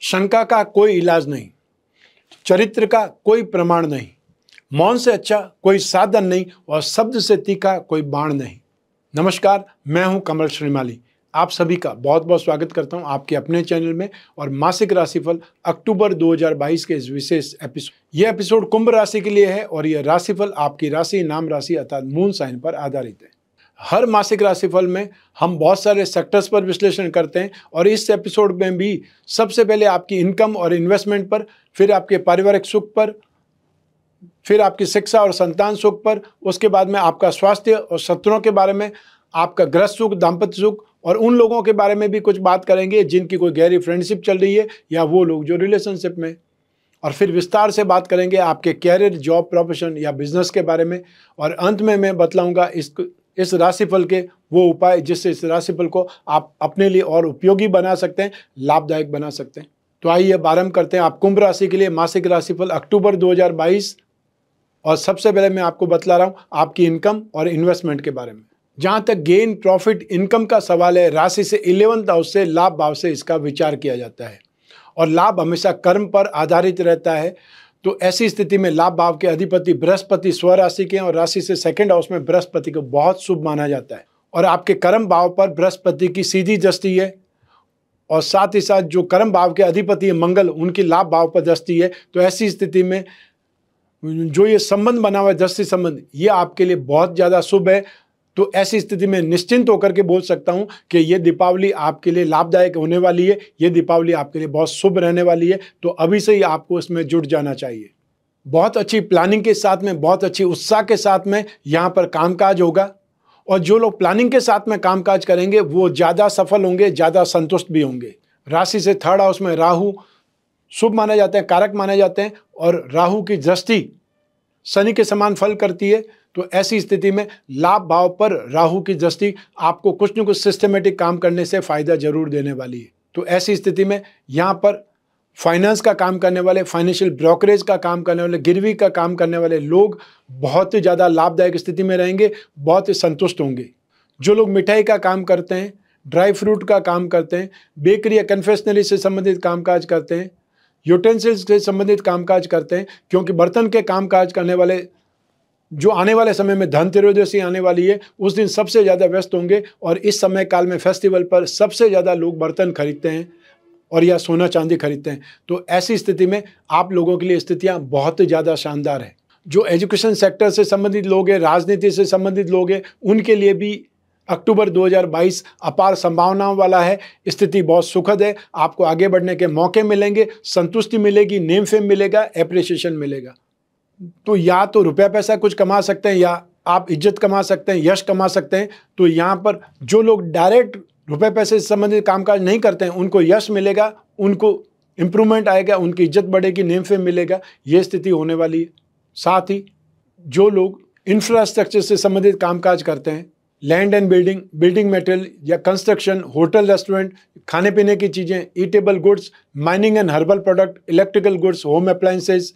शंका का कोई इलाज नहीं, चरित्र का कोई प्रमाण नहीं, मौन से अच्छा कोई साधन नहीं और शब्द से तीखा कोई बाण नहीं। नमस्कार, मैं हूं कमल श्रीमाली। आप सभी का बहुत बहुत स्वागत करता हूं आपके अपने चैनल में और मासिक राशिफल अक्टूबर 2022 के इस विशेष एपिसोड। यह एपिसोड कुंभ राशि के लिए है और यह राशिफल आपकी राशि, नाम राशि अर्थात मून साइन पर आधारित है। हर मासिक राशिफल में हम बहुत सारे सेक्टर्स पर विश्लेषण करते हैं और इस एपिसोड में भी सबसे पहले आपकी इनकम और इन्वेस्टमेंट पर, फिर आपके पारिवारिक सुख पर, फिर आपकी शिक्षा और संतान सुख पर, उसके बाद में आपका स्वास्थ्य और शत्रुओं के बारे में, आपका गृह सुख, दाम्पत्य सुख और उन लोगों के बारे में भी कुछ बात करेंगे जिनकी कोई गहरी फ्रेंडशिप चल रही है या वो लोग जो रिलेशनशिप में, और फिर विस्तार से बात करेंगे आपके कैरियर, जॉब, प्रोफेशन या बिजनेस के बारे में। और अंत में मैं बतलाऊंगा इस राशिफल के वो उपाय जिससे इस राशिफल को आप अपने लिए और उपयोगी बना सकते हैं, लाभदायक बना सकते हैं। तो आइए आरंभ करते हैं। आप कुंभ राशि के लिए मासिक राशिफल अक्टूबर 2022 और सबसे पहले मैं आपको बतला रहा हूं आपकी इनकम और इन्वेस्टमेंट के बारे में। जहां तक गेन, प्रॉफिट, इनकम का सवाल है, राशि से 11th हाउस से, लाभ भाव से इसका विचार किया जाता है और लाभ हमेशा कर्म पर आधारित रहता है। तो ऐसी स्थिति में लाभ भाव के अधिपति बृहस्पति स्वराशि के हैं और राशि से 2nd हाउस में बृहस्पति को बहुत शुभ माना जाता है और आपके कर्म भाव पर बृहस्पति की सीधी दृष्टि है और साथ ही साथ जो कर्म भाव के अधिपति है मंगल, उनकी लाभ भाव पर दृष्टि है। तो ऐसी स्थिति में जो ये संबंध बना हुआ है, दृष्टि संबंध, ये आपके लिए बहुत ज़्यादा शुभ है। तो ऐसी स्थिति में निश्चिंत होकर के बोल सकता हूं कि ये दीपावली आपके लिए लाभदायक होने वाली है, ये दीपावली आपके लिए बहुत शुभ रहने वाली है। तो अभी से ही आपको इसमें जुट जाना चाहिए। बहुत अच्छी प्लानिंग के साथ में, बहुत अच्छी उत्साह के साथ में यहाँ पर कामकाज होगा और जो लोग प्लानिंग के साथ में कामकाज करेंगे वो ज़्यादा सफल होंगे, ज़्यादा संतुष्ट भी होंगे। राशि से 3rd हाउस में राहु शुभ माने जाते हैं, कारक माने जाते हैं और राहु की दृष्टि शनि के समान फल करती है। तो ऐसी स्थिति में लाभ भाव पर राहु की दृष्टि आपको कुछ न कुछ सिस्टमेटिक काम करने से फायदा जरूर देने वाली है। तो ऐसी स्थिति में यहाँ पर फाइनेंस का काम करने वाले, फाइनेंशियल ब्रोकरेज का काम करने वाले, गिरवी का काम करने वाले लोग बहुत ही ज़्यादा लाभदायक स्थिति में रहेंगे, बहुत ही संतुष्ट होंगे। जो लोग मिठाई का काम करते हैं, ड्राई फ्रूट का काम करते हैं, बेकरी या कन्फेक्शनरी से संबंधित कामकाज करते हैं, यूटेंसिल्स से संबंधित कामकाज करते हैं, क्योंकि बर्तन के कामकाज करने वाले जो आने वाले समय में धनतेरस आने वाली है, उस दिन सबसे ज़्यादा व्यस्त होंगे और इस समय काल में फेस्टिवल पर सबसे ज़्यादा लोग बर्तन खरीदते हैं और या सोना चांदी खरीदते हैं। तो ऐसी स्थिति में आप लोगों के लिए स्थितियां बहुत ज़्यादा शानदार है। जो एजुकेशन सेक्टर से संबंधित लोग हैं, राजनीति से संबंधित लोग हैं, उनके लिए भी अक्टूबर 2022 अपार संभावनाओं वाला है। स्थिति बहुत सुखद है, आपको आगे बढ़ने के मौके मिलेंगे, संतुष्टि मिलेगी, नेम फेम मिलेगा, एप्रिसिएशन मिलेगा। तो या तो रुपया पैसा कुछ कमा सकते हैं या आप इज्जत कमा सकते हैं, यश कमा सकते हैं। तो यहाँ पर जो लोग डायरेक्ट रुपये पैसे से संबंधित कामकाज नहीं करते हैं, उनको यश मिलेगा, उनको इम्प्रूवमेंट आएगा, उनकी इज्जत बढ़ेगी, नेम फेम मिलेगा, ये स्थिति होने वाली है। साथ ही जो लोग इंफ्रास्ट्रक्चर से संबंधित कामकाज करते हैं, land and building, building material या कंस्ट्रक्शन, होटल, रेस्टोरेंट, खाने पीने की चीज़ें, eatable goods, mining and herbal product, electrical goods, home appliances,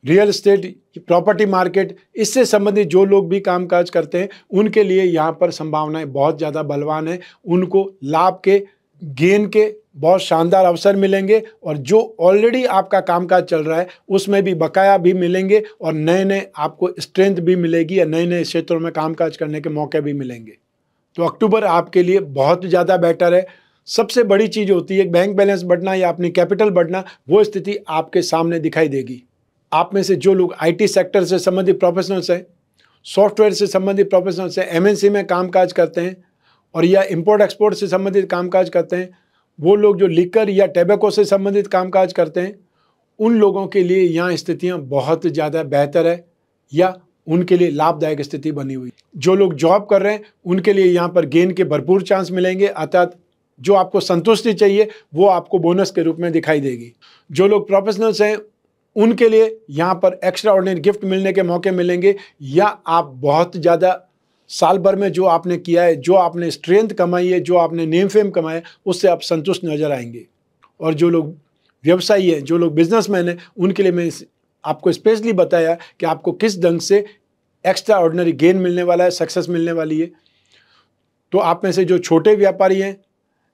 real estate, property market, इससे संबंधित जो लोग भी कामकाज करते हैं उनके लिए यहाँ पर संभावनाएं बहुत ज़्यादा बलवान है। उनको लाभ के, गेन के बहुत शानदार अवसर मिलेंगे और जो ऑलरेडी आपका कामकाज चल रहा है उसमें भी बकाया भी मिलेंगे और नए नए आपको स्ट्रेंथ भी मिलेगी या नए नए क्षेत्रों में कामकाज करने के मौके भी मिलेंगे। तो अक्टूबर आपके लिए बहुत ज़्यादा बेटर है। सबसे बड़ी चीज़ होती है बैंक बैलेंस बढ़ना या अपनी कैपिटल बढ़ना, वो स्थिति आपके सामने दिखाई देगी। आप में से जो लोग आईटी सेक्टर से संबंधित प्रोफेशनल्स हैं, सॉफ्टवेयर से संबंधित प्रोफेशनल्स हैं, एमएनसी में कामकाज करते हैं और या इंपोर्ट एक्सपोर्ट से संबंधित कामकाज करते हैं, वो लोग जो लिकर या टैबेको से संबंधित कामकाज करते हैं, उन लोगों के लिए यहाँ स्थितियाँ बहुत ज़्यादा बेहतर है या उनके लिए लाभदायक स्थिति बनी हुई। जो लोग जॉब कर रहे हैं उनके लिए यहाँ पर गेन के भरपूर चांस मिलेंगे, अर्थात जो आपको संतुष्टि चाहिए वो आपको बोनस के रूप में दिखाई देगी। जो लोग प्रोफेशनल्स हैं उनके लिए यहाँ पर एक्स्ट्रा ऑर्डिनरी गिफ्ट मिलने के मौके मिलेंगे या आप बहुत ज़्यादा साल भर में जो आपने किया है, जो आपने स्ट्रेंथ कमाई है, जो आपने नेम फेम कमाया है, उससे आप संतुष्ट नजर आएंगे। और जो लोग व्यवसायी हैं, जो लोग बिजनेसमैन हैं, उनके लिए मैं आपको स्पेशली बताया कि आपको किस ढंग से एक्स्ट्रा ऑर्डिनरी गेन मिलने वाला है, सक्सेस मिलने वाली है। तो आप में से जो छोटे व्यापारी हैं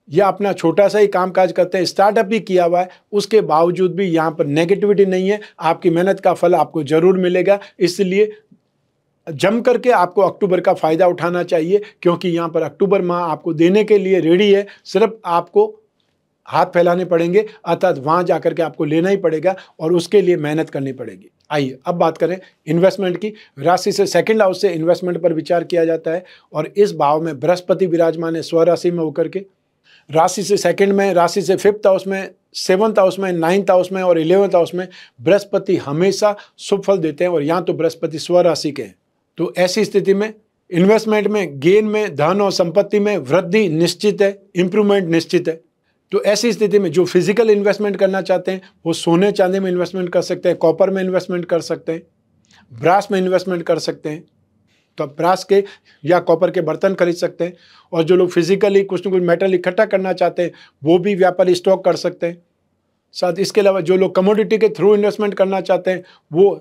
या अपना छोटा सा ही कामकाज करते हैं, स्टार्टअप ही किया हुआ है, उसके बावजूद भी यहाँ पर नेगेटिविटी नहीं है। आपकी मेहनत का फल आपको जरूर मिलेगा। इसलिए जम करके आपको अक्टूबर का फायदा उठाना चाहिए, क्योंकि यहाँ पर अक्टूबर माह आपको देने के लिए रेडी है। सिर्फ आपको हाथ फैलाने पड़ेंगे, अर्थात वहां जाकर के आपको लेना ही पड़ेगा और उसके लिए मेहनत करनी पड़ेगी। आइए अब बात करें इन्वेस्टमेंट की। राशि से सेकंड हाउस से इन्वेस्टमेंट पर विचार किया जाता है और इस भाव में बृहस्पति विराजमान है स्वराशि में होकर के। राशि से सेकंड में, राशि से फिफ्थ हाउस में, सेवंथ हाउस में, नाइन्थ हाउस में और 11th हाउस में बृहस्पति हमेशा शुभ फल देते हैं और यहाँ तो बृहस्पति स्वराशि के हैं। तो ऐसी स्थिति में इन्वेस्टमेंट में, गेन में, धन और संपत्ति में वृद्धि निश्चित है, इंप्रूवमेंट निश्चित है। तो ऐसी स्थिति में जो फिजिकल इन्वेस्टमेंट करना चाहते हैं वो सोने चांदी में इन्वेस्टमेंट कर सकते हैं, कॉपर में इन्वेस्टमेंट कर सकते हैं, ब्रास में इन्वेस्टमेंट कर सकते हैं। तो आप ब्रास के या कॉपर के बर्तन खरीद सकते हैं। और जो लोग फिजिकली कुछ न कुछ मेटल इकट्ठा करना चाहते हैं वो भी व्यापारी स्टॉक कर सकते हैं। साथ इसके अलावा जो लोग कमोडिटी के थ्रू इन्वेस्टमेंट करना चाहते हैं वो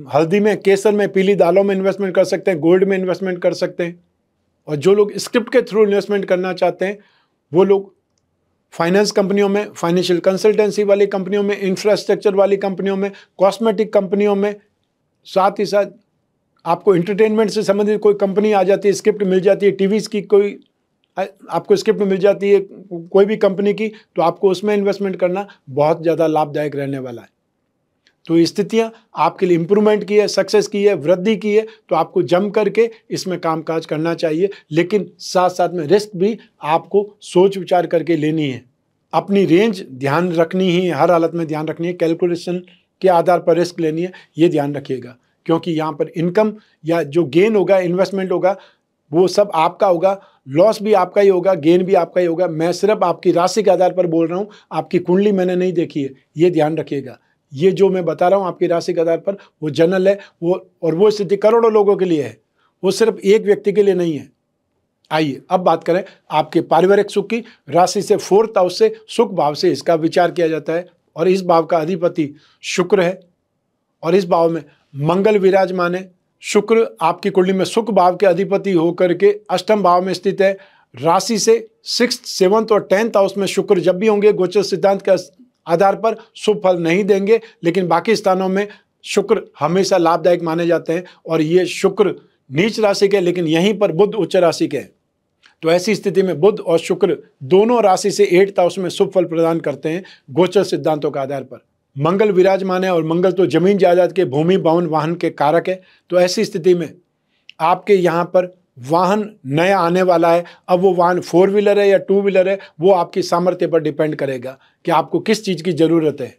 हल्दी में, केसर में, पीली दालों में इन्वेस्टमेंट कर सकते हैं, गोल्ड में इन्वेस्टमेंट कर सकते हैं। और जो लोग स्क्रिप्ट के थ्रू इन्वेस्टमेंट करना चाहते हैं वो लोग फाइनेंस कंपनियों में, फाइनेंशियल कंसल्टेंसी वाली कंपनियों में, इंफ्रास्ट्रक्चर वाली कंपनियों में, कॉस्मेटिक कंपनियों में, साथ ही साथ आपको एंटरटेनमेंट से संबंधित कोई कंपनी आ जाती है, स्क्रिप्ट मिल जाती है, टीवीज की कोई आपको स्क्रिप्ट मिल जाती है कोई भी कंपनी की, तो आपको उसमें इन्वेस्टमेंट करना बहुत ज़्यादा लाभदायक रहने वाला है। तो स्थितियाँ आपके लिए इंप्रूवमेंट की है, सक्सेस की है, वृद्धि की है, तो आपको जम करके इसमें कामकाज करना चाहिए। लेकिन साथ साथ में रिस्क भी आपको सोच विचार करके लेनी है। अपनी रेंज ध्यान रखनी ही है, हर हालत में ध्यान रखनी है, कैलकुलेशन के आधार पर रिस्क लेनी है, ये ध्यान रखिएगा। क्योंकि यहाँ पर इनकम या जो गेन होगा, इन्वेस्टमेंट होगा, वो सब आपका होगा, लॉस भी आपका ही होगा, गेन भी आपका ही होगा। मैं सिर्फ आपकी राशि के आधार पर बोल रहा हूँ, आपकी कुंडली मैंने नहीं देखी है, ये ध्यान रखिएगा। ये जो मैं बता रहा हूँ आपकी राशि के आधार पर वो जनरल है, वो स्थिति करोड़ों लोगों के लिए है, वो सिर्फ एक व्यक्ति के लिए नहीं है। आइए अब बात करें आपके पारिवारिक सुख की। राशि से फोर्थ हाउस से, सुख भाव से इसका विचार किया जाता है और इस भाव का अधिपति शुक्र है और इस भाव में मंगल विराजमान है। शुक्र आपकी कुंडली में सुख भाव के अधिपति होकर के अष्टम भाव में स्थित है। राशि से 6th, 7th और 10th हाउस में शुक्र जब भी होंगे गोचर सिद्धांत के आधार पर शुभ फल नहीं देंगे, लेकिन बाकी स्थानों में शुक्र हमेशा लाभदायक माने जाते हैं। और ये शुक्र नीच राशि के, लेकिन यहीं पर बुध उच्च राशि के हैं। तो ऐसी स्थिति में बुध और शुक्र दोनों राशि से 8th हाउस में शुभ फल प्रदान करते हैं गोचर सिद्धांतों के आधार पर। मंगल विराजमान है और मंगल तो जमीन जायदाद के, भूमि, भवन, वाहन के कारक है। तो ऐसी स्थिति में आपके यहाँ पर वाहन नया आने वाला है। अब वो वाहन 4 व्हीलर है या 2 व्हीलर है, वो आपकी सामर्थ्य पर डिपेंड करेगा कि आपको किस चीज़ की ज़रूरत है,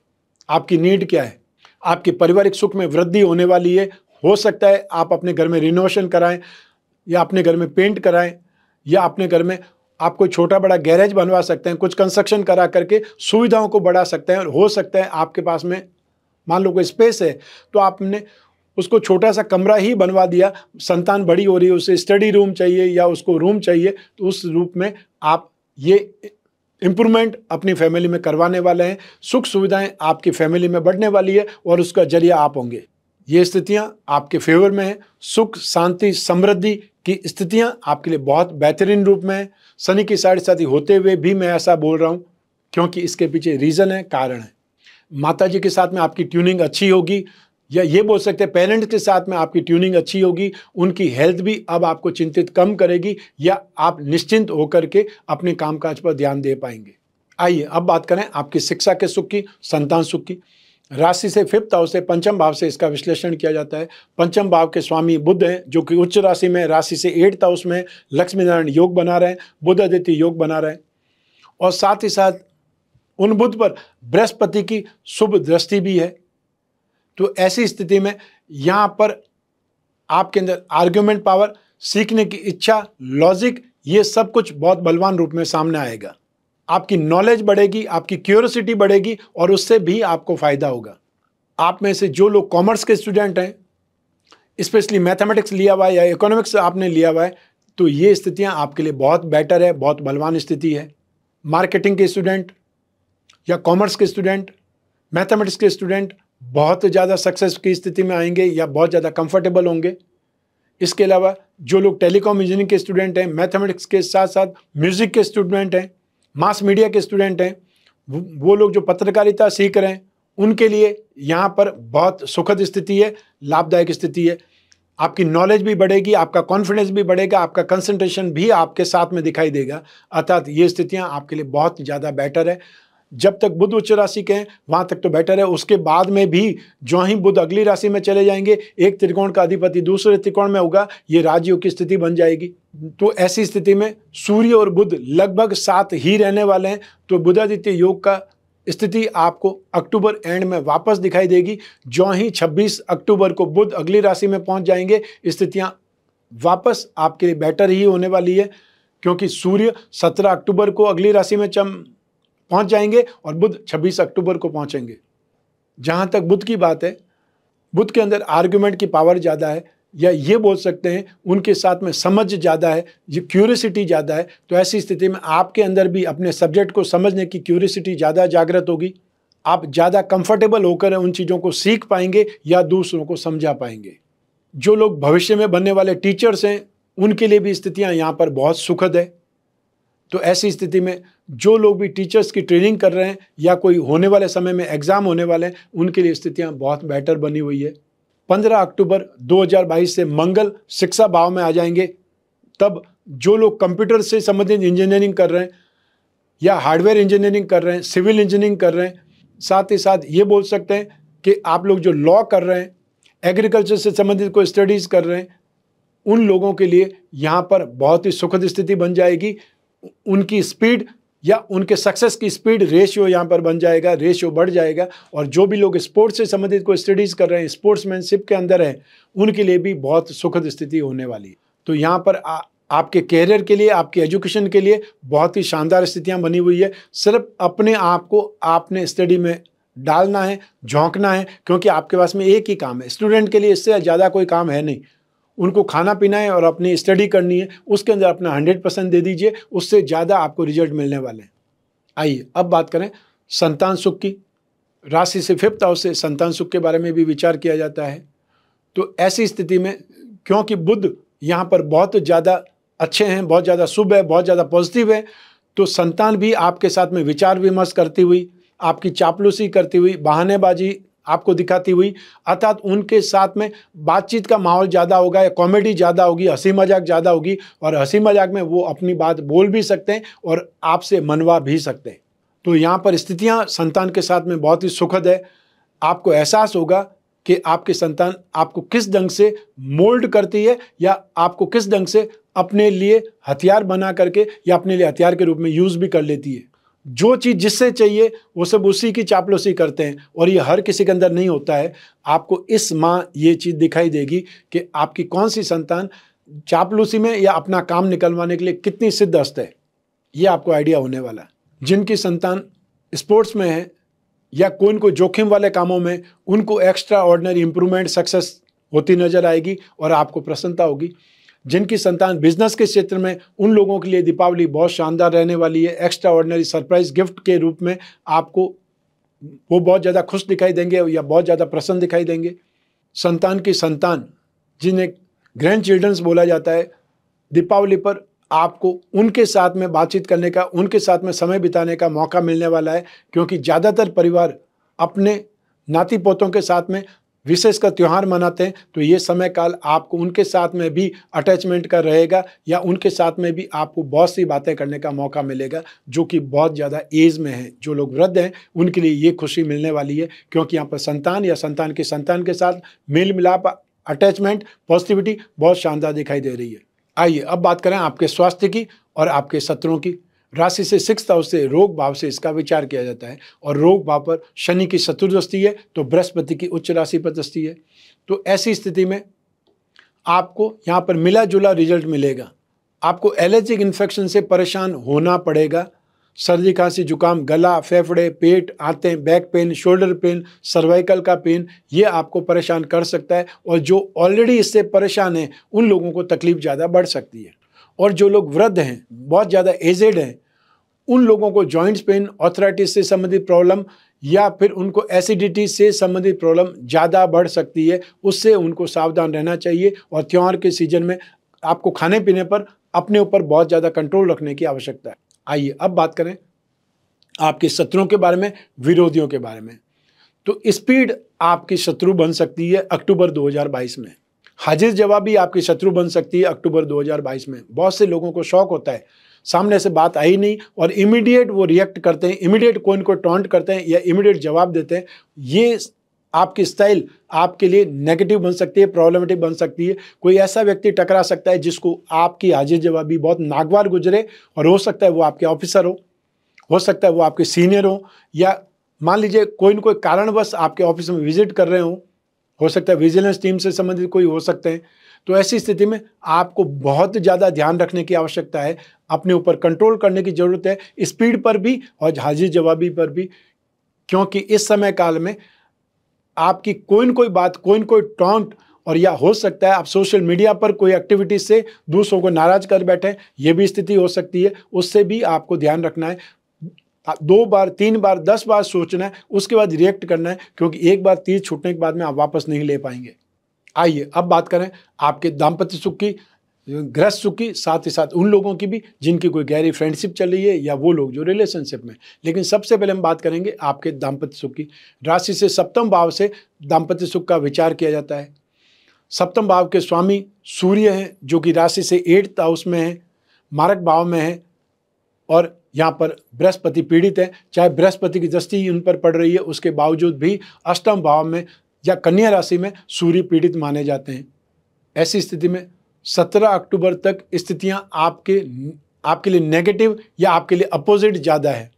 आपकी नीड क्या है। आपके पारिवारिक सुख में वृद्धि होने वाली है। हो सकता है आप अपने घर में रिनोवेशन कराएं या अपने घर में पेंट कराएं या अपने घर में आप कोई छोटा बड़ा गैरेज बनवा सकते हैं, कुछ कंस्ट्रक्शन करा करके सुविधाओं को बढ़ा सकते हैं। और हो सकता है आपके पास में मान लो कोई स्पेस है तो आपने उसको छोटा सा कमरा ही बनवा दिया, संतान बड़ी हो रही है, उसे स्टडी रूम चाहिए या उसको रूम चाहिए, तो उस रूप में आप ये इम्प्रूवमेंट अपनी फैमिली में करवाने वाले हैं। सुख सुविधाएं आपकी फैमिली में बढ़ने वाली है और उसका जरिया आप होंगे। ये स्थितियां आपके फेवर में है। सुख, शांति, समृद्धि की स्थितियां आपके लिए बहुत बेहतरीन रूप में है। शनि की साढ़े साथी होते हुए भी मैं ऐसा बोल रहा हूं क्योंकि इसके पीछे रीजन है, कारण है। माता जी के साथ में आपकी ट्यूनिंग अच्छी होगी, या ये बोल सकते हैं पेरेंट्स के साथ में आपकी ट्यूनिंग अच्छी होगी। उनकी हेल्थ भी अब आपको चिंतित कम करेगी या आप निश्चिंत होकर के अपने कामकाज पर ध्यान दे पाएंगे। आइए अब बात करें आपकी शिक्षा के सुख की, संतान सुख की। राशि से 5th हाउस से, पंचम भाव से इसका विश्लेषण किया जाता है। पंचम भाव के स्वामी बुध हैं जो कि उच्च राशि में, राशि से 8th हाउस में लक्ष्मी नारायण योग बना रहे हैं, बुध आदित्य योग बना रहे हैं। और साथ ही साथ उन बुध पर बृहस्पति की शुभ दृष्टि भी है। तो ऐसी स्थिति में यहाँ पर आपके अंदर आर्ग्यूमेंट पावर, सीखने की इच्छा, लॉजिक, ये सब कुछ बहुत बलवान रूप में सामने आएगा। आपकी नॉलेज बढ़ेगी, आपकी क्यूरियोसिटी बढ़ेगी और उससे भी आपको फायदा होगा। आप में से जो लोग कॉमर्स के स्टूडेंट हैं, स्पेशली मैथमेटिक्स लिया हुआ है या इकोनॉमिक्स आपने लिया हुआ है, तो ये स्थितियां आपके लिए बहुत बेटर है, बहुत बलवान स्थिति है। मार्केटिंग के स्टूडेंट या कॉमर्स के स्टूडेंट, मैथमेटिक्स के स्टूडेंट बहुत ज़्यादा सक्सेस की स्थिति में आएंगे या बहुत ज़्यादा कंफर्टेबल होंगे। इसके अलावा जो लोग टेलीकॉम इंजीनियरिंग के स्टूडेंट हैं, मैथमेटिक्स के साथ साथ म्यूज़िक के स्टूडेंट हैं, मास मीडिया के स्टूडेंट हैं, वो लोग जो पत्रकारिता सीख रहे हैं, उनके लिए यहाँ पर बहुत सुखद स्थिति है, लाभदायक स्थिति है। आपकी नॉलेज भी बढ़ेगी, आपका कॉन्फिडेंस भी बढ़ेगा, आपका कंसंट्रेशन भी आपके साथ में दिखाई देगा। अर्थात ये स्थितियाँ आपके लिए बहुत ज़्यादा बेटर है। जब तक बुध उच्च राशि के हैं वहाँ तक तो बेटर है। उसके बाद में भी जो ही बुध अगली राशि में चले जाएंगे, एक त्रिकोण का अधिपति दूसरे त्रिकोण में होगा, ये राजयोग की स्थिति बन जाएगी। तो ऐसी स्थिति में सूर्य और बुध लगभग साथ ही रहने वाले हैं। तो बुधादित्य योग का स्थिति आपको अक्टूबर एंड में वापस दिखाई देगी। जो ही 26 अक्टूबर को बुध अगली राशि में पहुंच जाएंगे, स्थितियां वापस आपके लिए बेटर ही होने वाली है, क्योंकि सूर्य 17 अक्टूबर को अगली राशि में पहुंच जाएंगे और बुध 26 अक्टूबर को पहुंचेंगे। जहां तक बुध की बात है, बुध के अंदर आर्ग्यूमेंट की पावर ज़्यादा है, या ये बोल सकते हैं उनके साथ में समझ ज़्यादा है, ये क्यूरियोसिटी ज़्यादा है। तो ऐसी स्थिति में आपके अंदर भी अपने सब्जेक्ट को समझने की क्यूरियोसिटी ज़्यादा जागृत होगी। आप ज़्यादा कंफर्टेबल होकर उन चीज़ों को सीख पाएंगे या दूसरों को समझा पाएंगे। जो लोग भविष्य में बनने वाले टीचर्स हैं, उनके लिए भी स्थितियाँ यहाँ पर बहुत सुखद है। तो ऐसी स्थिति में जो लोग भी टीचर्स की ट्रेनिंग कर रहे हैं या कोई होने वाले समय में एग्ज़ाम होने वाले हैं, उनके लिए स्थितियाँ बहुत बेटर बनी हुई है। 15 अक्टूबर 2022 से मंगल शिक्षा भाव में आ जाएंगे। तब जो लोग कंप्यूटर से संबंधित इंजीनियरिंग कर रहे हैं या हार्डवेयर इंजीनियरिंग कर रहे हैं, सिविल इंजीनियरिंग कर रहे हैं, साथ ही साथ ये बोल सकते हैं कि आप लोग जो लॉ कर रहे हैं, एग्रीकल्चर से संबंधित कोई स्टडीज़ कर रहे हैं, उन लोगों के लिए यहाँ पर बहुत ही सुखद स्थिति बन जाएगी। उनकी स्पीड या उनके सक्सेस की स्पीड रेशियो यहाँ पर बन जाएगा, रेशियो बढ़ जाएगा। और जो भी लोग स्पोर्ट्स से संबंधित कोई स्टडीज़ कर रहे हैं, स्पोर्ट्समैनशिप के अंदर हैं, उनके लिए भी बहुत सुखद स्थिति होने वाली है। तो यहाँ पर आपके कैरियर के लिए, आपके एजुकेशन के लिए बहुत ही शानदार स्थितियाँ बनी हुई है। सिर्फ अपने आप को आपने स्टडी में डालना है, झोंकना है, क्योंकि आपके पास में एक ही काम है। स्टूडेंट के लिए इससे ज़्यादा कोई काम है नहीं। उनको खाना पीना है और अपनी स्टडी करनी है, उसके अंदर अपना 100% दे दीजिए, उससे ज़्यादा आपको रिजल्ट मिलने वाले हैं। आइए अब बात करें संतान सुख की। राशि से 5th हाउस से संतान सुख के बारे में भी विचार किया जाता है। तो ऐसी स्थिति में क्योंकि बुध यहाँ पर बहुत ज़्यादा अच्छे हैं, बहुत ज़्यादा शुभ है, बहुत ज़्यादा पॉजिटिव है, तो संतान भी आपके साथ में विचार विमर्श करती हुई, आपकी चापलूसी करती हुई, बहानेबाजी आपको दिखाती हुई, अर्थात उनके साथ में बातचीत का माहौल ज़्यादा होगा या कॉमेडी ज़्यादा होगी, हंसी मजाक ज़्यादा होगी। और हंसी मजाक में वो अपनी बात बोल भी सकते हैं और आपसे मनवा भी सकते हैं। तो यहाँ पर स्थितियाँ संतान के साथ में बहुत ही सुखद है। आपको एहसास होगा कि आपकी संतान आपको किस ढंग से मोल्ड करती है या आपको किस ढंग से अपने लिए हथियार बना करके या अपने लिए हथियार के रूप में यूज़ भी कर लेती है। जो चीज़ जिससे चाहिए वो सब उसी की चापलूसी करते हैं, और ये हर किसी के अंदर नहीं होता है। आपको इस माह ये चीज़ दिखाई देगी कि आपकी कौन सी संतान चापलूसी में या अपना काम निकलवाने के लिए कितनी सिद्धहस्त है, ये आपको आइडिया होने वाला है। जिनकी संतान स्पोर्ट्स में है या कोई जोखिम वाले कामों में, उनको एक्स्ट्रा ऑर्डिनरी इंप्रूवमेंट सक्सेस होती नजर आएगी और आपको प्रसन्नता होगी। जिनकी संतान बिजनेस के क्षेत्र में, उन लोगों के लिए दीपावली बहुत शानदार रहने वाली है। एक्स्ट्रा ऑर्डिनरी सरप्राइज गिफ्ट के रूप में आपको वो बहुत ज़्यादा खुश दिखाई देंगे या बहुत ज़्यादा प्रसन्न दिखाई देंगे। संतान की संतान, जिन्हें ग्रैंड चिल्ड्रंस बोला जाता है, दीपावली पर आपको उनके साथ में बातचीत करने का, उनके साथ में समय बिताने का मौका मिलने वाला है, क्योंकि ज़्यादातर परिवार अपने नाती पोतों के साथ में विशेष का त्यौहार मनाते हैं। तो ये समय काल आपको उनके साथ में भी अटैचमेंट का रहेगा या उनके साथ में भी आपको बहुत सी बातें करने का मौका मिलेगा, जो कि बहुत ज़्यादा एज में है। जो लोग वृद्ध हैं उनके लिए ये खुशी मिलने वाली है, क्योंकि यहाँ पर संतान या संतान के साथ मेल मिलाप, अटैचमेंट, पॉजिटिविटी बहुत शानदार दिखाई दे रही है। आइए अब बात करें आपके स्वास्थ्य की और आपके शत्रुओं की। राशि से 6th हाउस से रोग भाव से इसका विचार किया जाता है, और रोग भाव पर शनि की चतुर्दृष्टि है, तो बृहस्पति की उच्च राशि पर दृष्टि है। तो ऐसी स्थिति में आपको यहाँ पर मिला जुला रिजल्ट मिलेगा। आपको एलर्जिक इन्फेक्शन से परेशान होना पड़ेगा। सर्दी खांसी जुकाम, गला, फेफड़े, पेट, आंतें, back pain, shoulder pain, cervical का पेन, ये आपको परेशान कर सकता है। और जो ऑलरेडी इससे परेशान हैं उन लोगों को तकलीफ ज़्यादा बढ़ सकती है। और जो लोग वृद्ध हैं, बहुत ज़्यादा एजेड हैं, उन लोगों को जॉइंट्स पेन, ऑर्थराइटिस से संबंधित प्रॉब्लम या फिर उनको एसिडिटी से संबंधित प्रॉब्लम ज़्यादा बढ़ सकती है। उससे उनको सावधान रहना चाहिए। और त्यौहार के सीजन में आपको खाने पीने पर अपने ऊपर बहुत ज़्यादा कंट्रोल रखने की आवश्यकता है। आइए अब बात करें आपके शत्रुओं के बारे में, विरोधियों के बारे में। तो स्पीड आपकी शत्रु बन सकती है अक्टूबर 2022 में। हाजिर जवाबी आपकी शत्रु बन सकती है अक्टूबर 2022 में। बहुत से लोगों को शौक होता है, सामने से बात आई नहीं और इमीडिएट वो रिएक्ट करते हैं, इमीडिएट कोई इनको टॉन्ट करते हैं या इमीडिएट जवाब देते हैं। ये आपकी स्टाइल आपके लिए नेगेटिव बन सकती है, प्रॉब्लमेटिक बन सकती है। कोई ऐसा व्यक्ति टकरा सकता है जिसको आपकी हाजिर जवाबी बहुत नागवार गुजरे, और हो सकता है वो आपके ऑफिसर हो सकता है वो आपके सीनियर या मान लीजिए कोई न कोई कारणवश आपके ऑफिस में विजिट कर रहे हो सकता है विजिलेंस टीम से संबंधित कोई हो सकते हैं। तो ऐसी स्थिति में आपको बहुत ज़्यादा ध्यान रखने की आवश्यकता है, अपने ऊपर कंट्रोल करने की ज़रूरत है, स्पीड पर भी और हाजिर जवाबी पर भी। क्योंकि इस समय काल में आपकी कोई न कोई बात, कोई न कोई टॉन्ट, और या हो सकता है आप सोशल मीडिया पर कोई एक्टिविटी से दूसरों को नाराज कर बैठे, ये भी स्थिति हो सकती है। उससे भी आपको ध्यान रखना है। 2 बार, 3 बार, 10 बार सोचना है, उसके बाद रिएक्ट करना है, क्योंकि एक बार तीर छूटने के बाद में आप वापस नहीं ले पाएंगे। आइए अब बात करें आपके दाम्पत्य सुख की, गृहस्थ सुख की, साथ ही साथ उन लोगों की भी जिनकी कोई गहरी फ्रेंडशिप चल रही है या वो लोग जो रिलेशनशिप में। लेकिन सबसे पहले हम बात करेंगे आपके दाम्पत्य सुख की। राशि से सप्तम भाव से दाम्पत्य सुख का विचार किया जाता है। सप्तम भाव के स्वामी सूर्य हैं, जो कि राशि से 8th हाउस में है, मारक भाव में है, और यहाँ पर बृहस्पति पीड़ित है। चाहे बृहस्पति की दृष्टि उन पर पड़ रही है, उसके बावजूद भी अष्टम भाव में या कन्या राशि में सूर्य पीड़ित माने जाते हैं। ऐसी स्थिति में 17 अक्टूबर तक स्थितियाँ आपके लिए नेगेटिव या आपके लिए अपोजिट ज़्यादा है,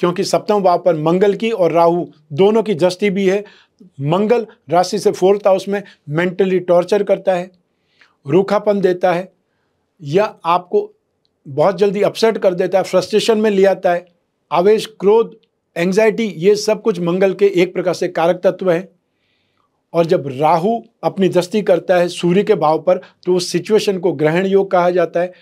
क्योंकि सप्तम भाव पर मंगल की और राहु दोनों की दृष्टि भी है। मंगल राशि से 4th हाउस में मेंटली टॉर्चर करता है, रूखापन देता है, या आपको बहुत जल्दी अपसेट कर देता है, फ्रस्ट्रेशन में ले आता है। आवेश, क्रोध, एंग्जाइटी, ये सब कुछ मंगल के एक प्रकार से कारक तत्व है। और जब राहु अपनी दृष्टि करता है सूर्य के भाव पर, तो उस सिचुएशन को ग्रहण योग कहा जाता है।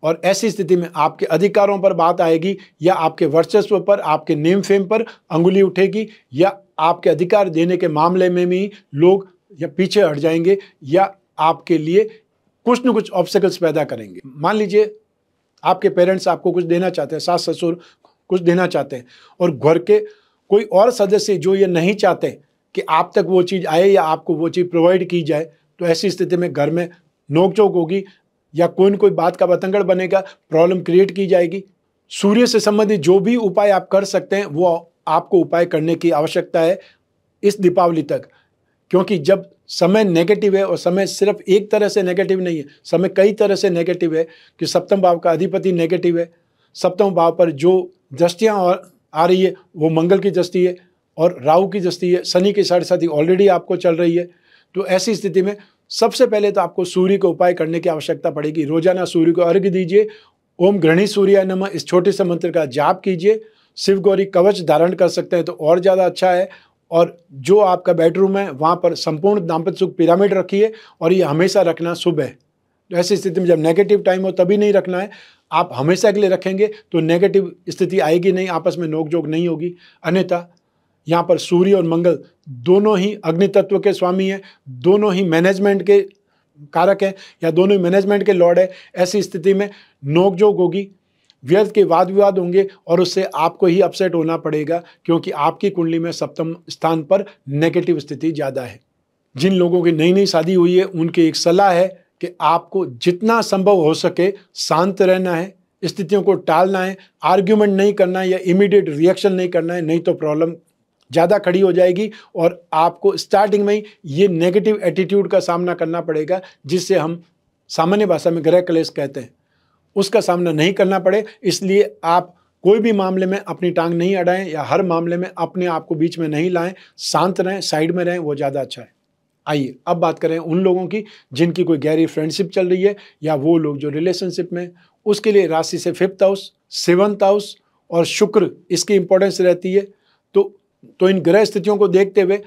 और ऐसी स्थिति में आपके अधिकारों पर बात आएगी, या आपके वर्चस्व पर, आपके नेम फेम पर अंगुली उठेगी, या आपके अधिकार देने के मामले में भी लोग या पीछे हट जाएंगे, या आपके लिए कुछ न कुछ ऑब्स्टेकल्स पैदा करेंगे। मान लीजिए आपके पेरेंट्स आपको कुछ देना चाहते हैं, सास ससुर कुछ देना चाहते हैं, और घर के कोई और सदस्य जो ये नहीं चाहते कि आप तक वो चीज़ आए या आपको वो चीज़ प्रोवाइड की जाए, तो ऐसी स्थिति में घर में नोकझोंक होगी, या कोई न कोई बात का बतंगड़ बनेगा, प्रॉब्लम क्रिएट की जाएगी। सूर्य से संबंधित जो भी उपाय आप कर सकते हैं, वो आपको उपाय करने की आवश्यकता है इस दीपावली तक। क्योंकि जब समय नेगेटिव है, और समय सिर्फ एक तरह से नेगेटिव नहीं है, समय कई तरह से नेगेटिव है, कि सप्तम भाव का अधिपति नेगेटिव है। सप्तम भाव पर जो दृष्टियाँ आ रही है वो मंगल की दृष्टि है, और राहु की दृष्टि है, शनि की साढ़े साथी ऑलरेडी आपको चल रही है। तो ऐसी स्थिति में सबसे पहले तो आपको सूर्य को उपाय करने की आवश्यकता पड़ेगी। रोजाना सूर्य को अर्घ्य दीजिए, ओम गृणी सूर्याय नमः इस छोटे से मंत्र का जाप कीजिए। शिव गौरी कवच धारण कर सकते हैं तो और ज़्यादा अच्छा है। और जो आपका बेडरूम है वहाँ पर संपूर्ण दाम्पत्य सुख पिरामिड रखिए, और ये हमेशा रखना शुभ है। तो ऐसी स्थिति में जब नेगेटिव टाइम हो तभी नहीं रखना है, आप हमेशा के लिए रखेंगे तो नेगेटिव स्थिति आएगी नहीं, आपस में नोकझोंक नहीं होगी। अन्यथा यहाँ पर सूर्य और मंगल दोनों ही अग्नि तत्व के स्वामी हैं, दोनों ही मैनेजमेंट के कारक हैं, या दोनों ही मैनेजमेंट के लॉर्ड है। ऐसी स्थिति में नोकझोंक होगी, व्यर्थ के वाद विवाद होंगे, और उससे आपको ही अपसेट होना पड़ेगा, क्योंकि आपकी कुंडली में सप्तम स्थान पर नेगेटिव स्थिति ज़्यादा है। जिन लोगों की नई नई शादी हुई है उनकी एक सलाह है कि आपको जितना संभव हो सके शांत रहना है, स्थितियों को टालना है, आर्ग्यूमेंट नहीं करना है या इमीडिएट रिएक्शन नहीं करना है, नहीं तो प्रॉब्लम ज़्यादा खड़ी हो जाएगी और आपको स्टार्टिंग में ही ये नेगेटिव एटीट्यूड का सामना करना पड़ेगा, जिससे हम सामान्य भाषा में ग्रह क्लेश कहते हैं। उसका सामना नहीं करना पड़े, इसलिए आप कोई भी मामले में अपनी टांग नहीं अड़ाएं या हर मामले में अपने आप को बीच में नहीं लाएं, शांत रहें, साइड में रहें, वो ज़्यादा अच्छा है। आइए अब बात करें उन लोगों की जिनकी कोई गहरी फ्रेंडशिप चल रही है, या वो लोग जो रिलेशनशिप में। उसके लिए राशि से 5th हाउस, 7th हाउस और शुक्र इसकी इंपॉर्टेंस रहती है। तो इन ग्रह स्थितियों को देखते हुए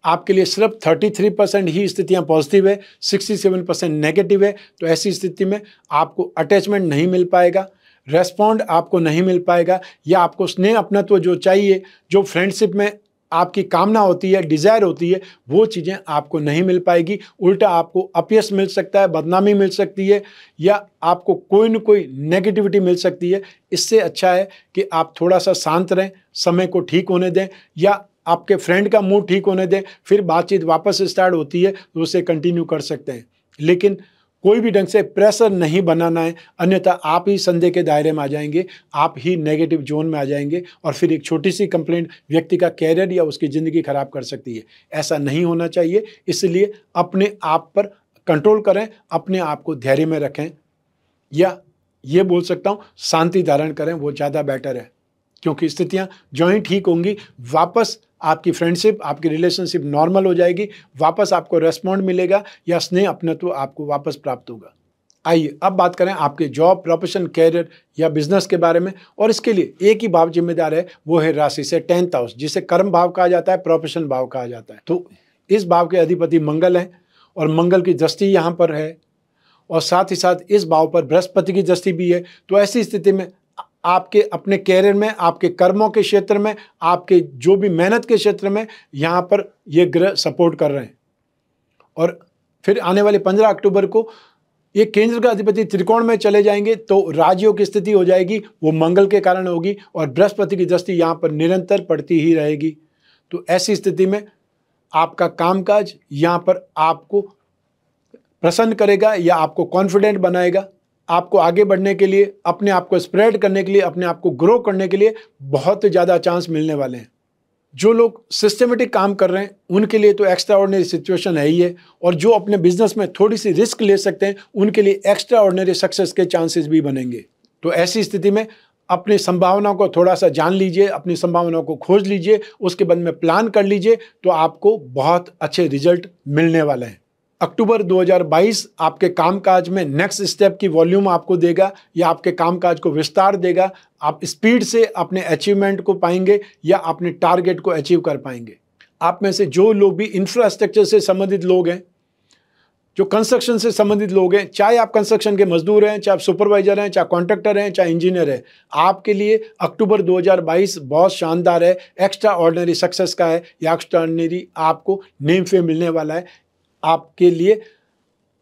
आपके लिए सिर्फ 33% ही स्थितियां पॉजिटिव है, 67% नेगेटिव है। तो ऐसी स्थिति में आपको अटैचमेंट नहीं मिल पाएगा, रेस्पॉन्ड आपको नहीं मिल पाएगा, या आपको स्नेह अपनत्व जो चाहिए, जो फ्रेंडशिप में आपकी कामना होती है, डिज़ायर होती है, वो चीज़ें आपको नहीं मिल पाएगी। उल्टा आपको अपयश मिल सकता है, बदनामी मिल सकती है, या आपको कोई न कोई नेगेटिविटी मिल सकती है। इससे अच्छा है कि आप थोड़ा सा शांत रहें, समय को ठीक होने दें, या आपके फ्रेंड का मूड ठीक होने दें, फिर बातचीत वापस स्टार्ट होती है तो उसे कंटिन्यू कर सकते हैं। लेकिन कोई भी ढंग से प्रेशर नहीं बनाना है, अन्यथा आप ही संदेह के दायरे में आ जाएंगे, आप ही नेगेटिव जोन में आ जाएंगे, और फिर एक छोटी सी कंप्लेंट व्यक्ति का कैरियर या उसकी ज़िंदगी खराब कर सकती है। ऐसा नहीं होना चाहिए। इसलिए अपने आप पर कंट्रोल करें, अपने आप को धैर्य में रखें, या ये बोल सकता हूँ शांति धारण करें, वो ज़्यादा बेटर है। क्योंकि स्थितियाँ जो ही ठीक होंगी, वापस आपकी फ्रेंडशिप, आपकी रिलेशनशिप नॉर्मल हो जाएगी, वापस आपको रेस्पॉन्ड मिलेगा, या स्नेह अपनत्व आपको वापस प्राप्त होगा। आइए अब बात करें आपके जॉब, प्रोफेशन, कैरियर या बिजनेस के बारे में। और इसके लिए एक ही भाव जिम्मेदार है, वो है राशि से 10th हाउस, जिसे कर्म भाव कहा जाता है, प्रोफेशन भाव कहा जाता है। तो इस भाव के अधिपति मंगल हैं, और मंगल की दृष्टि यहाँ पर है, और साथ ही साथ इस भाव पर बृहस्पति की दृष्टि भी है। तो ऐसी स्थिति में आपके अपने कैरियर में, आपके कर्मों के क्षेत्र में, आपके जो भी मेहनत के क्षेत्र में यहाँ पर ये ग्रह सपोर्ट कर रहे हैं। और फिर आने वाले 15 अक्टूबर को ये केंद्र का अधिपति त्रिकोण में चले जाएंगे, तो राजयोग की स्थिति हो जाएगी, वो मंगल के कारण होगी, और बृहस्पति की दृष्टि यहाँ पर निरंतर पड़ती ही रहेगी। तो ऐसी स्थिति में आपका कामकाज यहाँ पर आपको प्रसन्न करेगा, या आपको कॉन्फिडेंट बनाएगा। आपको आगे बढ़ने के लिए, अपने आप को स्प्रेड करने के लिए, अपने आप को ग्रो करने के लिए बहुत ज़्यादा चांस मिलने वाले हैं। जो लोग सिस्टमेटिक काम कर रहे हैं उनके लिए तो एक्स्ट्रा ऑर्डिनरी सिचुएशन है ही है, और जो अपने बिजनेस में थोड़ी सी रिस्क ले सकते हैं उनके लिए एक्स्ट्रा ऑर्डिनरी सक्सेस के चांसेस भी बनेंगे। तो ऐसी स्थिति में अपनी संभावनाओं को थोड़ा सा जान लीजिए, अपनी संभावनाओं को खोज लीजिए, उसके बाद में प्लान कर लीजिए, तो आपको बहुत अच्छे रिजल्ट मिलने वाले हैं। अक्टूबर 2022 आपके कामकाज में नेक्स्ट स्टेप की वॉल्यूम आपको देगा, या आपके कामकाज को विस्तार देगा। आप स्पीड से अपने अचीवमेंट को पाएंगे, या अपने टारगेट को अचीव कर पाएंगे। आप में से जो लोग भी इंफ्रास्ट्रक्चर से संबंधित लोग हैं, जो कंस्ट्रक्शन से संबंधित लोग हैं, चाहे आप कंस्ट्रक्शन के मजदूर हैं, चाहे आप सुपरवाइजर हैं, चाहे कॉन्ट्रैक्टर हैं, चाहे इंजीनियर हैं, आपके लिए अक्टूबर 2022 बहुत शानदार है, एक्स्ट्रा ऑर्डिनरी सक्सेस का है, या एक्स्ट्रा ऑर्डिनरी आपको नेम फेम मिलने वाला है। आपके लिए,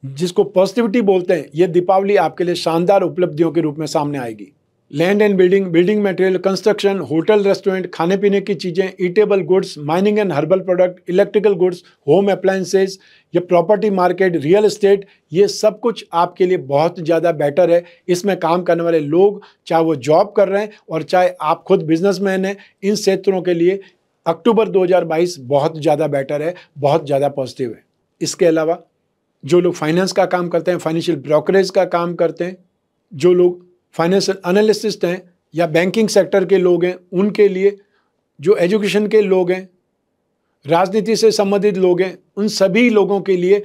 जिसको पॉजिटिविटी बोलते हैं, ये दीपावली आपके लिए शानदार उपलब्धियों के रूप में सामने आएगी। Land and building, building material, construction, hotel, restaurant, खाने पीने की चीज़ें, eatable goods, mining and herbal product, electrical goods, home appliances, या प्रॉपर्टी मार्केट, रियल एस्टेट, ये सब कुछ आपके लिए बहुत ज़्यादा बेटर है। इसमें काम करने वाले लोग, चाहे वो जॉब कर रहे हैं और चाहे आप खुद बिजनेसमैन हैं, इन क्षेत्रों के लिए अक्टूबर 2022 बहुत ज़्यादा बेटर है, बहुत ज़्यादा पॉजिटिव है। इसके अलावा जो लोग फाइनेंस का काम करते हैं, फाइनेंशियल ब्रोकरेज का काम करते हैं, जो लोग फाइनेंशियल एनालिस्ट हैं या बैंकिंग सेक्टर के लोग हैं, उनके लिए, जो एजुकेशन के लोग हैं, राजनीति से संबंधित लोग हैं, उन सभी लोगों के लिए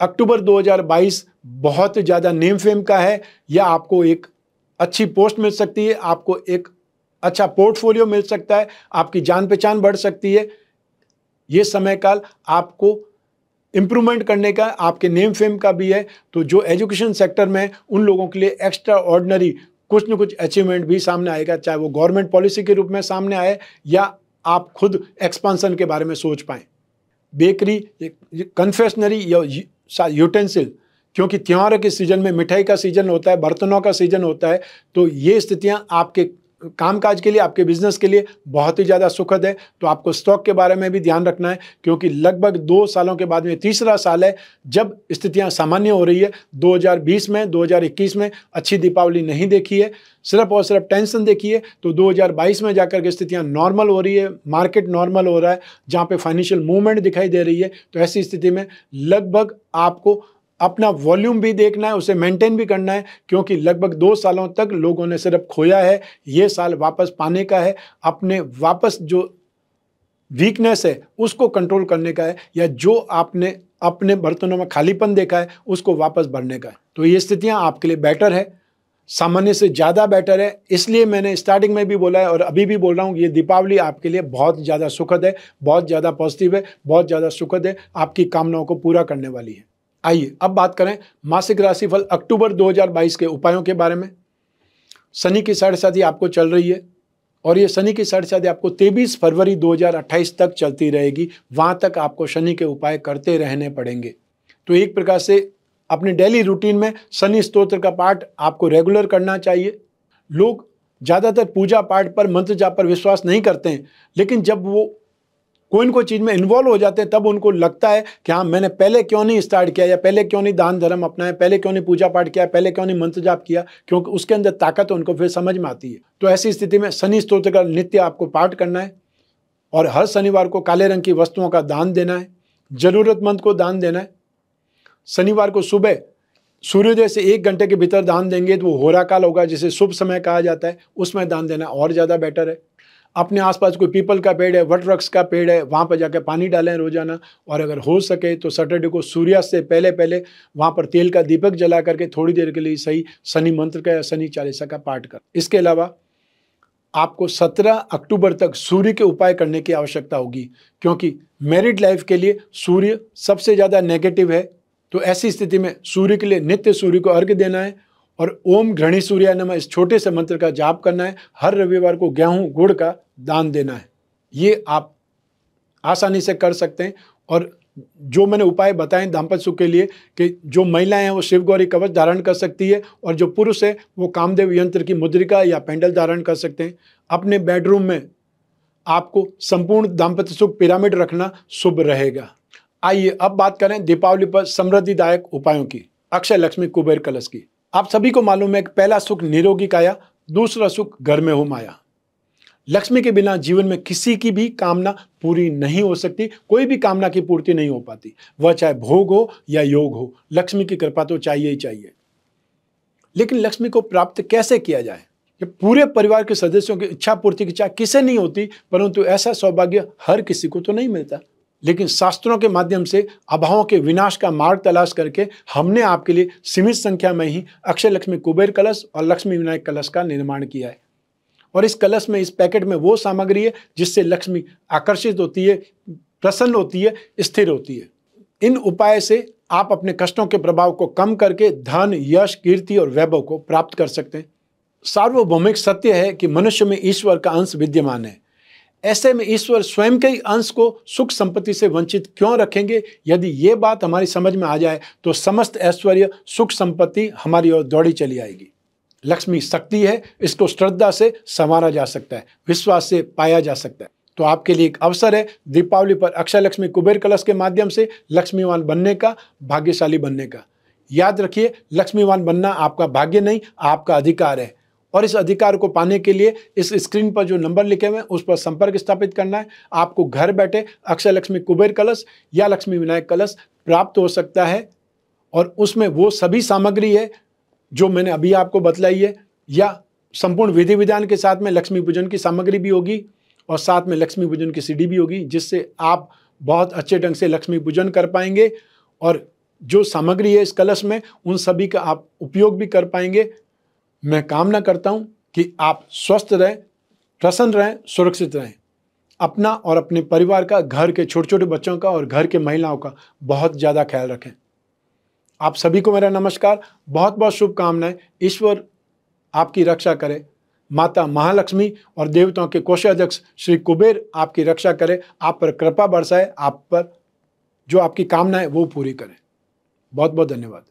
अक्टूबर 2022 बहुत ज़्यादा नेम फेम का है, या आपको एक अच्छी पोस्ट मिल सकती है, आपको एक अच्छा पोर्टफोलियो मिल सकता है, आपकी जान पहचान बढ़ सकती है। ये समय काल आपको इम्प्रूवमेंट करने का, आपके नेम फेम का भी है। तो जो एजुकेशन सेक्टर में उन लोगों के लिए एक्स्ट्रा ऑर्डिनरी कुछ न कुछ अचीवमेंट भी सामने आएगा, चाहे वो गवर्नमेंट पॉलिसी के रूप में सामने आए, या आप खुद एक्सपांसन के बारे में सोच पाएँ। बेकरी, कन्फेक्शनरी या यूटेंसिल, क्योंकि त्योहारों के सीजन में मिठाई का सीजन होता है, बर्तनों का सीजन होता है, तो ये स्थितियाँ आपके कामकाज के लिए, आपके बिजनेस के लिए बहुत ही ज़्यादा सुखद है। तो आपको स्टॉक के बारे में भी ध्यान रखना है, क्योंकि लगभग 2 सालों के बाद में तीसरा साल है जब स्थितियां सामान्य हो रही है। 2020 में, 2021 में अच्छी दीपावली नहीं देखी है, सिर्फ और सिर्फ टेंशन देखी है। तो 2022 में जाकर के स्थितियां नॉर्मल हो रही है, मार्केट नॉर्मल हो रहा है, जहाँ पे फाइनेंशियल मूवमेंट दिखाई दे रही है। तो ऐसी स्थिति में लगभग आपको अपना वॉल्यूम भी देखना है, उसे मेंटेन भी करना है, क्योंकि लगभग 2 सालों तक लोगों ने सिर्फ खोया है, ये साल वापस पाने का है। अपने वापस जो वीकनेस है उसको कंट्रोल करने का है, या जो आपने अपने बर्तनों में खालीपन देखा है उसको वापस भरने का है। तो ये स्थितियां आपके लिए बेटर है, सामान्य से ज़्यादा बेटर है। इसलिए मैंने स्टार्टिंग में भी बोला है और अभी भी बोल रहा हूँ, ये दीपावली आपके लिए बहुत ज़्यादा सुखद है, बहुत ज़्यादा पॉजिटिव है, बहुत ज़्यादा सुखद है, आपकी कामनाओं को पूरा करने वाली है। आइए अब बात करें मासिक राशिफल अक्टूबर 2022 के उपायों के बारे में। शनि की 7.5 आपको चल रही है, और ये शनि की साढ़ेसाती आपको 23 फरवरी 2028 तक चलती रहेगी। वहां तक आपको शनि के उपाय करते रहने पड़ेंगे। तो एक प्रकार से अपने डेली रूटीन में शनि स्तोत्र का पाठ आपको रेगुलर करना चाहिए। लोग ज़्यादातर पूजा पाठ पर, मंत्र जाप पर विश्वास नहीं करते हैं, लेकिन जब वो कोई न कोई चीज़ में इन्वॉल्व हो जाते हैं तब उनको लगता है कि हाँ, मैंने पहले क्यों नहीं स्टार्ट किया, या पहले क्यों नहीं दान धर्म अपनाया, पहले क्यों नहीं पूजा पाठ किया, पहले क्यों नहीं मंत्र जाप किया, क्योंकि उसके अंदर ताकत उनको फिर समझ में आती है। तो ऐसी स्थिति में शनि स्तोत्र का नित्य आपको पाठ करना है और हर शनिवार को काले रंग की वस्तुओं का दान देना है, जरूरतमंद को दान देना है। शनिवार को सुबह सूर्योदय से 1 घंटे के भीतर दान देंगे तो वो होरा काल होगा, जिसे शुभ समय कहा जाता है, उसमें दान देना और ज़्यादा बेटर है। अपने आसपास कोई पीपल का पेड़ है, वट वृक्ष का पेड़ है, वहाँ पर जाकर पानी डालें रोजाना। और अगर हो सके तो सैटरडे को सूर्यास्त से पहले पहले वहाँ पर तेल का दीपक जला करके थोड़ी देर के लिए सही शनि मंत्र का या शनि चालीसा का पाठ कर। इसके अलावा आपको 17 अक्टूबर तक सूर्य के उपाय करने की आवश्यकता होगी, क्योंकि मैरिड लाइफ के लिए सूर्य सबसे ज़्यादा नेगेटिव है। तो ऐसी स्थिति में सूर्य के लिए नित्य सूर्य को अर्घ्य देना है और ओम घृणी सूर्याय नमः इस छोटे से मंत्र का जाप करना है। हर रविवार को गेहूं गुड़ का दान देना है। ये आप आसानी से कर सकते हैं। और जो मैंने उपाय बताए दाम्पत्य सुख के लिए, कि जो महिलाएं हैं वो शिव गौरी कवच धारण कर सकती है और जो पुरुष है वो कामदेव यंत्र की मुद्रिका या पेंडल धारण कर सकते हैं। अपने बेडरूम में आपको संपूर्ण दाम्पत्य सुख पिरामिड रखना शुभ रहेगा। आइए अब बात करें दीपावली पर समृद्धिदायक उपायों की, अक्षय लक्ष्मी कुबेर कलश की। आप सभी को मालूम है कि पहला सुख निरोगी काया, दूसरा सुख घर में हो माया। लक्ष्मी के बिना जीवन में किसी की भी कामना पूरी नहीं हो सकती, कोई भी कामना की पूर्ति नहीं हो पाती, वह चाहे भोग हो या योग हो, लक्ष्मी की कृपा तो चाहिए ही चाहिए। लेकिन लक्ष्मी को प्राप्त कैसे किया जाए? ये पूरे परिवार के सदस्यों की इच्छा पूर्ति की चाह किसे नहीं होती, परंतु ऐसा सौभाग्य हर किसी को तो नहीं मिलता। लेकिन शास्त्रों के माध्यम से अभावों के विनाश का मार्ग तलाश करके हमने आपके लिए सीमित संख्या में ही अक्षय लक्ष्मी कुबेर कलश और लक्ष्मी विनायक कलश का निर्माण किया है। और इस कलश में, इस पैकेट में वो सामग्री है जिससे लक्ष्मी आकर्षित होती है, प्रसन्न होती है, स्थिर होती है। इन उपाय से आप अपने कष्टों के प्रभाव को कम करके धन, यश, कीर्ति और वैभव को प्राप्त कर सकते हैं। सार्वभौमिक सत्य है कि मनुष्य में ईश्वर का अंश विद्यमान है। ऐसे में ईश्वर स्वयं के ही अंश को सुख संपत्ति से वंचित क्यों रखेंगे? यदि ये बात हमारी समझ में आ जाए तो समस्त ऐश्वर्य, सुख संपत्ति हमारी ओर दौड़ी चली आएगी। लक्ष्मी शक्ति है, इसको श्रद्धा से संवारा जा सकता है, विश्वास से पाया जा सकता है। तो आपके लिए एक अवसर है दीपावली पर अक्षय लक्ष्मी कुबेर कलश के माध्यम से लक्ष्मीवान बनने का, भाग्यशाली बनने का। याद रखिए, लक्ष्मीवान बनना आपका भाग्य नहीं, आपका अधिकार है। और इस अधिकार को पाने के लिए इस स्क्रीन पर जो नंबर लिखे हुए हैं उस पर संपर्क स्थापित करना है। आपको घर बैठे अक्षय लक्ष्मी कुबेर कलश या लक्ष्मी विनायक कलश प्राप्त हो सकता है। और उसमें वो सभी सामग्री है जो मैंने अभी आपको बतलाई है, या संपूर्ण विधि विधान के साथ में लक्ष्मी पूजन की सामग्री भी होगी और साथ में लक्ष्मी पूजन की सीडी भी होगी, जिससे आप बहुत अच्छे ढंग से लक्ष्मी पूजन कर पाएंगे। और जो सामग्री है इस कलश में, उन सभी का आप उपयोग भी कर पाएंगे। मैं कामना करता हूं कि आप स्वस्थ रहें, प्रसन्न रहें, सुरक्षित रहें। अपना और अपने परिवार का, घर के छोटे छोटे बच्चों का और घर के महिलाओं का बहुत ज़्यादा ख्याल रखें। आप सभी को मेरा नमस्कार, बहुत बहुत शुभकामनाएं। ईश्वर आपकी रक्षा करे, माता महालक्ष्मी और देवताओं के कोषाध्यक्ष श्री कुबेर आपकी रक्षा करे, आप पर कृपा बरसाए, आप पर जो आपकी कामना है वो पूरी करें। बहुत बहुत धन्यवाद।